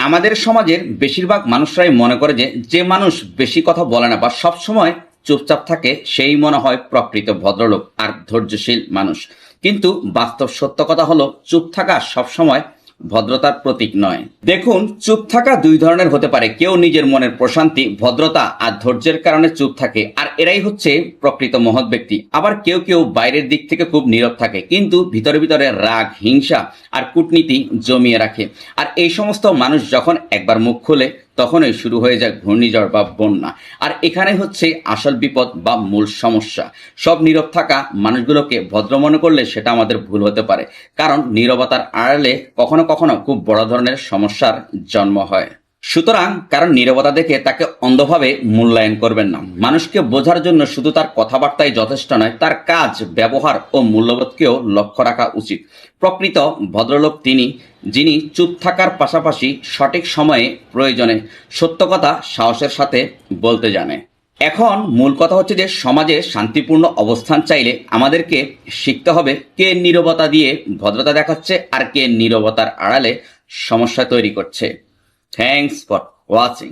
আমাদের সমাজের বেশিরভাগ মানুষরাই মনে করে যে যে মানুষ বেশি কথা বলে না বা সব সময় চুপচাপ থাকে সেই মনে হয় প্রকৃত ভদ্রলোক আর ধৈর্যশীল মানুষ। কিন্তু বাস্তব সত্য কথা হলো চুপ থাকা সবসময় ভদ্রতার প্রতীক নয়। দেখুন, চুপ থাকা দুই ধরনের হতে পারে। কেউ নিজের মনের প্রশান্তি, ভদ্রতা আর ধৈর্যের কারণে চুপ থাকে, আর এরাই হচ্ছে প্রকৃত মহৎ ব্যক্তি। আবার কেউ কেউ বাইরের দিক থেকে খুব নীরব থাকে, কিন্তু ভিতরে ভিতরে রাগ, হিংসা আর কূটনীতি জমিয়ে রাখে। আর এই সমস্ত মানুষ যখন একবার মুখ খোলে তখনই শুরু হয়ে যায় ঘূর্ণিঝড় বা বন্যা। আর এখানে হচ্ছে আসল বিপদ বা মূল সমস্যা। সব নীরব থাকা মানুষগুলোকে ভদ্র মনে করলে সেটা আমাদের ভুল হতে পারে, কারণ নীরবতার আড়ালে কখনো কখনো খুব বড় ধরনের সমস্যার জন্ম হয়। সুতরাং কারণ নীরবতা দেখে তাকে অন্ধভাবে মূল্যায়ন করবেন না। মানুষকে বোঝার জন্য শুধু তার কথাবার্তাই যথেষ্ট নয়, তার কাজ, ব্যবহার ও মূল্যবোধকেও লক্ষ্য রাখা উচিত। প্রকৃত ভদ্রলোক তিনি, যিনি চুপ থাকার পাশাপাশি সঠিক সময়ে প্রয়োজনে সত্য কথা সাহসের সাথে বলতে জানে। এখন মূল কথা হচ্ছে যে সমাজে শান্তিপূর্ণ অবস্থান চাইলে আমাদেরকে শিখতে হবে কে নীরবতা দিয়ে ভদ্রতা দেখাচ্ছে আর কে নীরবতার আড়ালে সমস্যা তৈরি করছে। Thanks for watching.